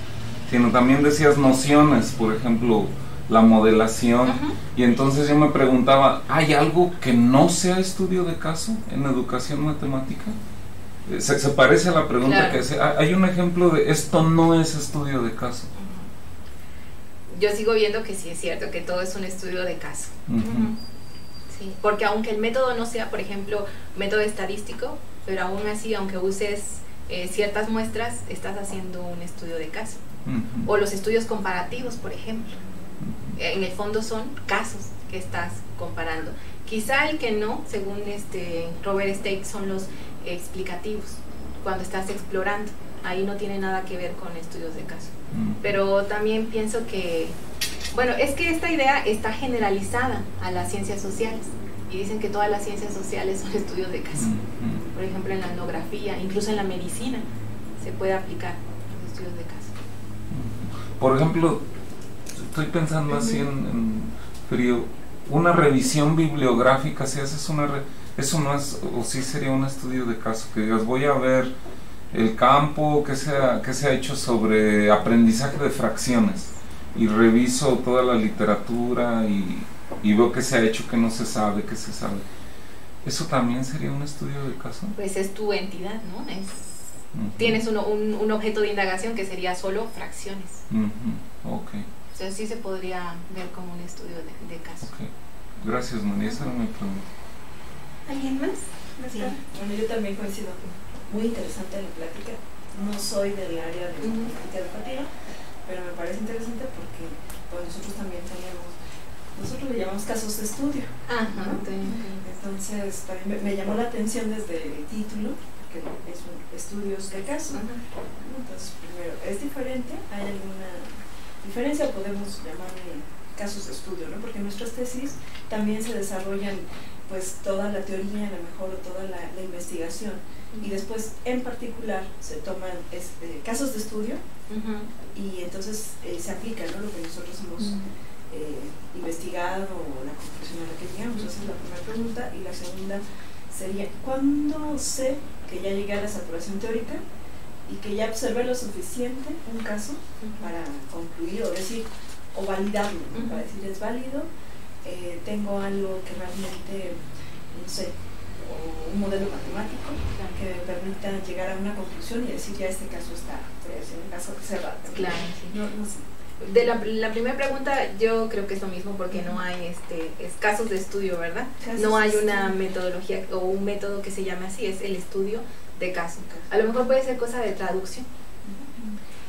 sino también decías nociones, por ejemplo, la modelación, y entonces yo me preguntaba, ¿hay algo que no sea estudio de caso en educación matemática? Se parece a la pregunta, claro, que hace, ¿hay un ejemplo de esto no es estudio de caso? Yo sigo viendo que sí es cierto, que todo es un estudio de caso. Sí, porque aunque el método no sea, por ejemplo, método estadístico, pero aún así, aunque uses ciertas muestras, estás haciendo un estudio de caso. O los estudios comparativos, por ejemplo. En el fondo son casos que estás comparando. Quizá el que no, según Robert Stake, son los explicativos, cuando estás explorando. Ahí no tiene nada que ver con estudios de caso. Pero también pienso que, bueno, es que esta idea está generalizada a las ciencias sociales, y dicen que todas las ciencias sociales son estudios de caso. Por ejemplo, en la etnografía, incluso en la medicina, se puede aplicar los estudios de caso. Por ejemplo, estoy pensando así en frío, una revisión bibliográfica, si haces eso no es, o sí sería un estudio de caso, que digas, voy a ver el campo que se ha hecho sobre aprendizaje de fracciones, y reviso toda la literatura y veo que se ha hecho, que no se sabe, que se sabe. ¿Eso también sería un estudio de caso? Pues es tu entidad, ¿no? Tienes un objeto de indagación que sería solo fracciones. Okay. O sea, sí se podría ver como un estudio de caso. Okay. Gracias, María, esa era mi pregunta. ¿Alguien más? Sí, bueno, yo también coincido. Muy interesante la plática. no soy del área de matemática educativa, pero me parece interesante porque pues, nosotros también nosotros le llamamos casos de estudio. Ajá, ¿no? Entonces también me llamó la atención desde el título, que es estudios de caso. Entonces, primero, ¿es diferente? ¿Hay alguna diferencia? Podemos llamarle casos de estudio, ¿no? Porque en nuestras tesis también se desarrollan pues toda la teoría, a lo mejor, o toda la investigación, y después en particular se toman casos de estudio y entonces se aplica, ¿no? Lo que nosotros hemos investigado o la conclusión a la que llegamos. Esa es la primera pregunta. Y la segunda sería, ¿cuándo sé que ya llegué a la saturación teórica y que ya observé lo suficiente un caso para concluir o decir, o validarlo, ¿no? Para decir es válido, tengo algo que realmente, no sé, o un modelo matemático que me permita llegar a una conclusión y decir ya este caso está, es un caso cerrado. Claro, sí. No sé. De la primera pregunta, yo creo que es lo mismo, porque no hay casos de estudio, ¿verdad? No hay una metodología o un método que se llame así, es el estudio de caso. A lo mejor puede ser cosa de traducción.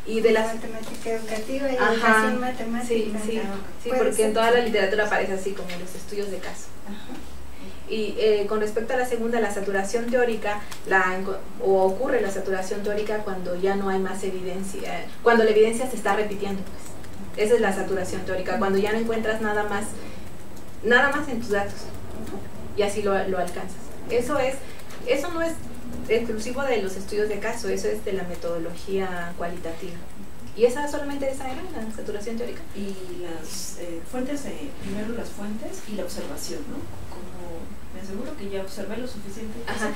Y de la matemática educativa y educación matemática. Sí, porque en toda la literatura aparece así como los estudios de caso. Y con respecto a la segunda, la saturación teórica, ocurre la saturación teórica cuando ya no hay más evidencia, cuando la evidencia se está repitiendo, pues. Esa es la saturación teórica, cuando ya no encuentras nada más en tus datos, y así lo alcanzas. Eso no es exclusivo de los estudios de caso, eso es de la metodología cualitativa. Y solamente esa era la saturación teórica. Y las fuentes, primero las fuentes y la observación, ¿no? Como me aseguro que ya observé lo suficiente para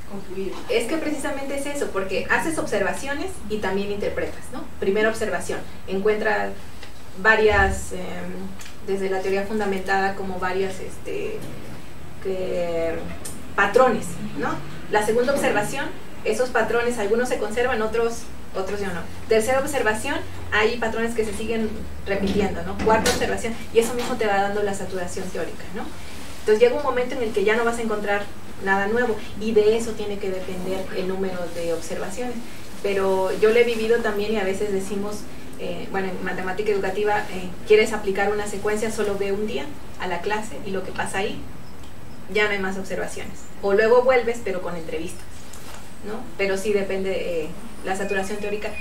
concluir. Es que precisamente es eso, porque haces observaciones y también interpretas, ¿no? Primera observación, encuentras varias, desde la teoría fundamentada, como varias patrones, ¿no? La segunda observación, esos patrones, algunos se conservan, otros ya no. Tercera observación, hay patrones que se siguen repitiendo, ¿no? Cuarta observación, y eso mismo te va dando la saturación teórica, ¿no? Entonces llega un momento en el que ya no vas a encontrar nada nuevo, y de eso tiene que depender el número de observaciones. Pero yo lo he vivido también, y a veces decimos, bueno, en matemática educativa, quieres aplicar una secuencia, solo ve un día a la clase y lo que pasa ahí, ya no hay más observaciones. O luego vuelves, pero con entrevistas, ¿no? Pero sí depende, la saturación teórica,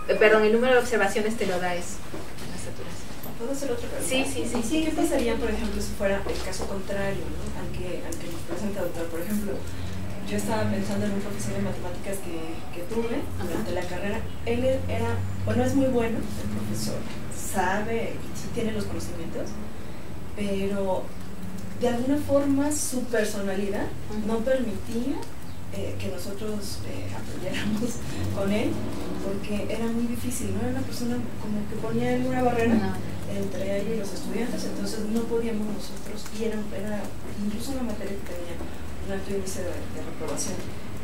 el número de observaciones te lo da eso, la saturación. ¿Puedo hacer otra pregunta? Sí. ¿Qué pasaría, por ejemplo, si fuera el caso contrario, ¿no? al que nos presenta, doctor? Por ejemplo, yo estaba pensando en un profesor de matemáticas que tuve durante la carrera. Él es muy bueno, el profesor, sabe y sí tiene los conocimientos, pero de alguna forma su personalidad no permitía que nosotros aprendiéramos con él, porque era muy difícil, ¿no? Era una persona como que ponía en una barrera entre él y los estudiantes, entonces no podíamos nosotros, y era incluso una materia que tenía un alto índice de reprobación,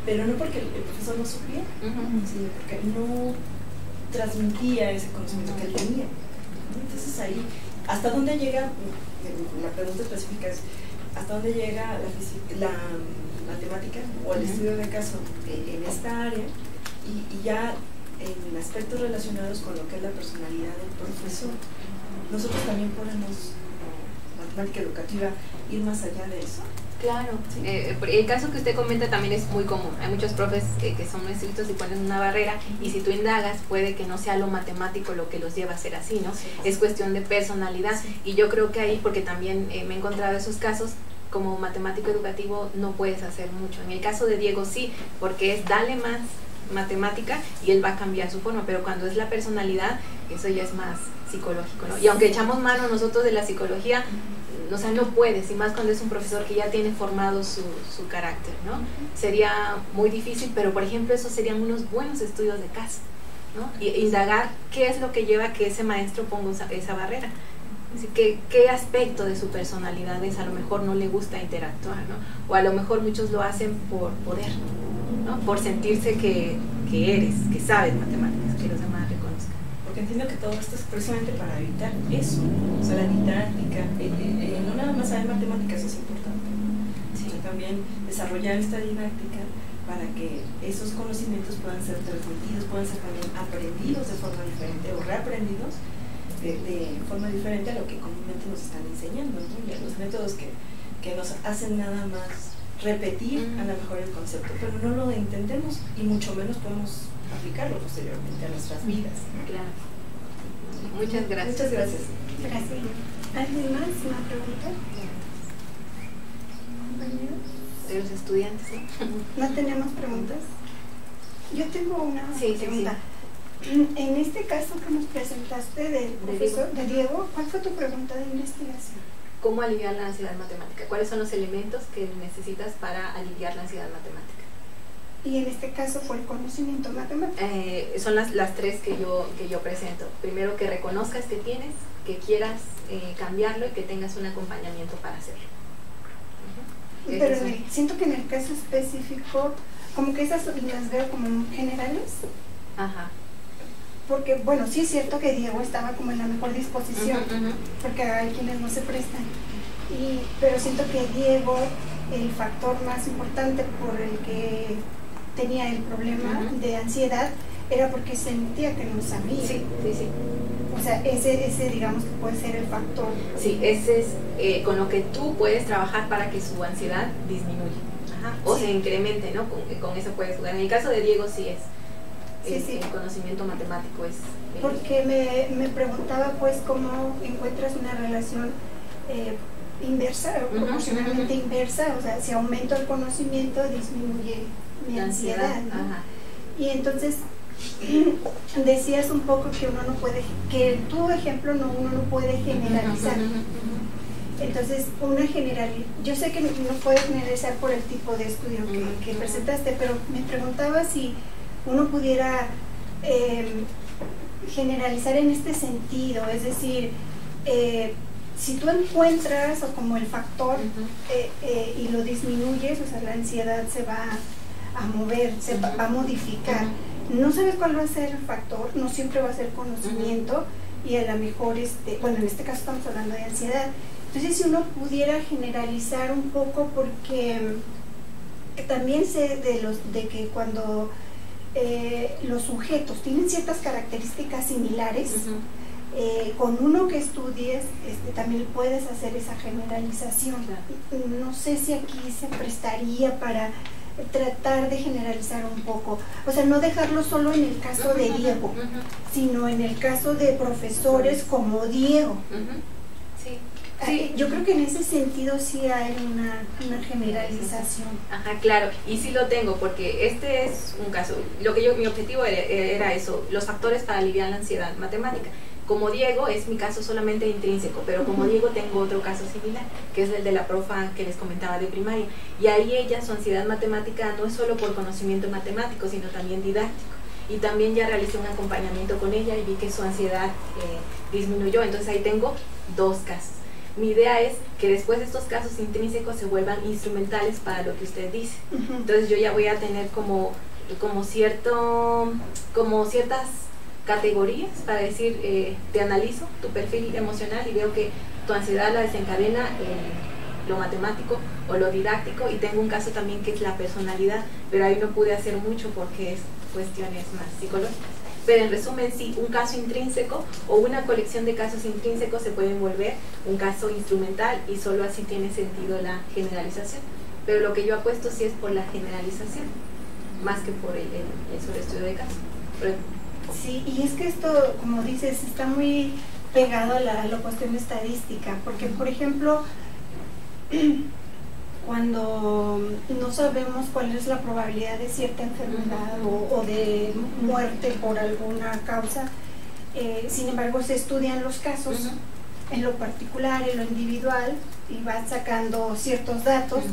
pero no porque el profesor no supiera, sino porque no transmitía ese conocimiento que él tenía, ¿no? Entonces ahí, ¿hasta dónde llega? La pregunta específica es, ¿hasta dónde llega la matemática o el estudio de caso en esta área, y ya en aspectos relacionados con lo que es la personalidad del profesor? Nosotros también podemos, como matemática educativa, ir más allá de eso. Claro, ¿sí? El caso que usted comenta también es muy común. Hay muchos profes que son muy estrictos y ponen una barrera, y si tú indagas puede que no sea lo matemático lo que los lleva a ser así, ¿no? Sí. Es cuestión de personalidad, y yo creo que ahí, porque también me he encontrado esos casos, como matemático educativo no puedes hacer mucho. En el caso de Diego sí, porque es dale más matemática y él va a cambiar su forma, pero cuando es la personalidad, eso ya es más psicológico, ¿no? Y aunque echamos mano nosotros de la psicología, o sea, no puedes, y más cuando es un profesor que ya tiene formado su carácter, ¿no? Sería muy difícil, pero por ejemplo esos serían unos buenos estudios de caso, ¿no? Y indagar qué es lo que lleva a que ese maestro ponga esa barrera. ¿Qué aspecto de su personalidad a lo mejor no le gusta interactuar, ¿no? O a lo mejor muchos lo hacen por poder, ¿no? Por sentirse que eres, que sabes matemáticas, que los demás reconozcan. Porque entiendo que todo esto es precisamente para evitar eso, o sea, la didáctica, no nada más saber matemáticas es importante, sino también desarrollar esta didáctica para que esos conocimientos puedan ser transmitidos, puedan ser también aprendidos de forma diferente o reaprendidos de forma diferente a lo que comúnmente nos están enseñando, ¿no? Y a los métodos que nos hacen nada más repetir a lo mejor el concepto, pero no lo entendemos y mucho menos podemos aplicarlo posteriormente a nuestras vidas. Claro. Muchas gracias. Muchas gracias. Gracias. ¿Alguien más? ¿Una pregunta? ¿Compañeros? De los estudiantes, ¿no? ¿No tenemos preguntas? Yo tengo una pregunta. Sí. En este caso que nos presentaste del profesor de Diego, ¿cuál fue tu pregunta de investigación? ¿Cómo aliviar la ansiedad matemática? ¿Cuáles son los elementos que necesitas para aliviar la ansiedad matemática? Y en este caso fue el conocimiento matemático. Son las tres que yo presento. Primero, que reconozcas que tienes, que quieras cambiarlo y que tengas un acompañamiento para hacerlo. Pero siento que en el caso específico, como que esas las veo como generales. Ajá. Porque, bueno, sí es cierto que Diego estaba como en la mejor disposición, porque hay quienes no se prestan. Pero siento que Diego, el factor más importante por el que tenía el problema de ansiedad, era porque sentía que no sabía. Sí. O sea, ese digamos que puede ser el factor. Sí, ese es con lo que tú puedes trabajar para que su ansiedad disminuya. Ajá. O se incremente, ¿no? Con eso puedes jugar. En el caso de Diego sí es. El conocimiento matemático es... Porque me preguntaba pues cómo encuentras una relación inversa, proporcionalmente inversa, o sea, si aumento el conocimiento disminuye mi ansiedad, ¿no? Ajá. Y entonces decías un poco que uno no puede, que tu ejemplo uno no puede generalizar. Entonces, yo sé que no puedes generalizar por el tipo de estudio que presentaste, pero me preguntaba si uno pudiera generalizar en este sentido, es decir, si tú encuentras o como el factor y lo disminuyes, o sea, la ansiedad se va a mover, se va a modificar. No sabes cuál va a ser el factor, no siempre va a ser conocimiento y a lo mejor, bueno, en este caso estamos hablando de ansiedad. Entonces, si uno pudiera generalizar un poco, porque también sé de que cuando los sujetos tienen ciertas características similares, con uno que estudies también puedes hacer esa generalización. No sé si aquí se prestaría para tratar de generalizar un poco, o sea, no dejarlo solo en el caso de Diego, sino en el caso de profesores como Diego. Sí. Yo creo que en ese sentido sí hay una generalización. Ajá, claro, y sí lo tengo, porque este es un caso. Mi objetivo era eso, los factores para aliviar la ansiedad matemática. Como Diego es mi caso solamente intrínseco, pero como Diego tengo otro caso similar, que es el de la profa que les comentaba de primaria. Y ahí ella, su ansiedad matemática no es solo por conocimiento matemático, sino también didáctico. Y también ya realicé un acompañamiento con ella y vi que su ansiedad disminuyó. Entonces ahí tengo dos casos. Mi idea es que después estos casos intrínsecos se vuelvan instrumentales para lo que usted dice. Entonces yo ya voy a tener como ciertas categorías para decir, te analizo tu perfil emocional y veo que tu ansiedad la desencadena lo matemático o lo didáctico, y tengo un caso también que es la personalidad, pero ahí no pude hacer mucho porque es cuestiones más psicológicas. Pero en resumen, sí, un caso intrínseco o una colección de casos intrínsecos se pueden volver un caso instrumental, y solo así tiene sentido la generalización. Pero lo que yo apuesto sí es por la generalización, más que por el sobreestudio de caso. Sí, y es que esto, como dices, está muy pegado a la cuestión estadística, porque por ejemplo, cuando no sabemos cuál es la probabilidad de cierta enfermedad o de muerte por alguna causa, sin embargo se estudian los casos en lo particular, en lo individual, y van sacando ciertos datos,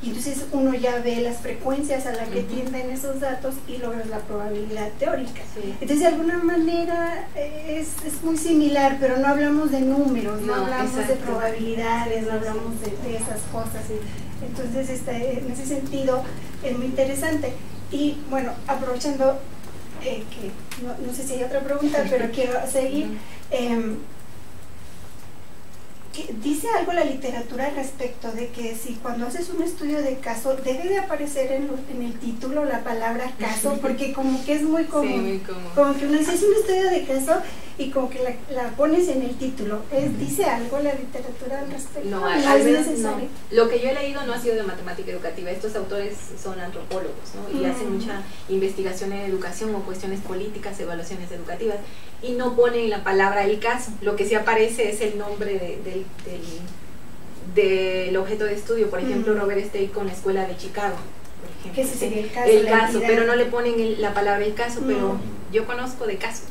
y entonces uno ya ve las frecuencias a las que tienden esos datos y logras la probabilidad teórica. Entonces de alguna manera es muy similar, pero no hablamos de números, no hablamos de probabilidades, no hablamos de esas cosas. Entonces en ese sentido es muy interesante. Y bueno, aprovechando que no sé si hay otra pregunta, pero quiero seguir. dice algo la literatura al respecto de que si cuando haces un estudio de caso debe de aparecer en el título la palabra caso, porque como que es muy común, sí, muy común. como que uno dice es un estudio de caso y como que la pones en el título. ¿Dice algo la literatura al respecto? No, ¿Es al menos necesario? no. Lo que yo he leído no ha sido de matemática educativa. Estos autores son antropólogos, ¿no? Y hacen mucha investigación en educación o cuestiones políticas, evaluaciones educativas, y no ponen la palabra el caso. Lo que sí aparece es el nombre del objeto de estudio. Por ejemplo, Robert Stake con la Escuela de Chicago, por ejemplo. Que ese sería el caso. El caso, pero no le ponen la palabra el caso, pero yo conozco de casos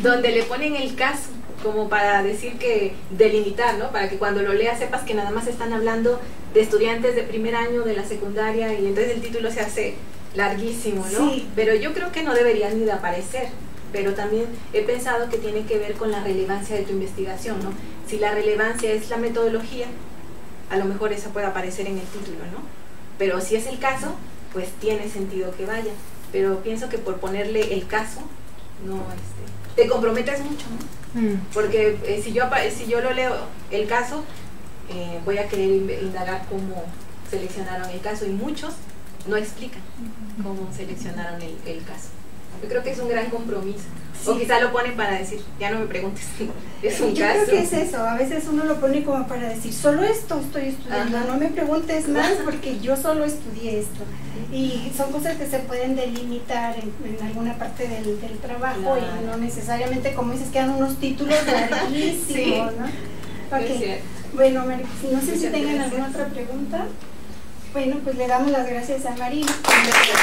donde le ponen el caso como para decir que delimitar, ¿no? Para que cuando lo leas sepas que nada más están hablando de estudiantes de primer año de la secundaria, y entonces el título se hace larguísimo, ¿no? Sí. Pero yo creo que no debería ni de aparecer, pero también he pensado que tiene que ver con la relevancia de tu investigación, ¿no? Si la relevancia es la metodología, a lo mejor esa puede aparecer en el título, ¿no? Pero si es el caso, pues tiene sentido que vaya. Pero pienso que por ponerle el caso, no, te comprometes mucho, ¿no? Porque si yo lo leo el caso, voy a querer indagar cómo seleccionaron el caso, y muchos no explican cómo seleccionaron el caso. Yo creo que es un gran compromiso. Sí. O quizá lo ponen para decir, ya no me preguntes, es un caso. Yo creo que es eso, a veces uno lo pone como para decir, solo esto estoy estudiando, no me preguntes más porque yo solo estudié esto. Y son cosas que se pueden delimitar en alguna parte del trabajo, y no necesariamente, como dices, quedan unos títulos larguísimos, sí, ¿no? Okay. Bueno, Mari, no sé si tengan alguna otra pregunta. Bueno, pues le damos las gracias a Marina. Gracias.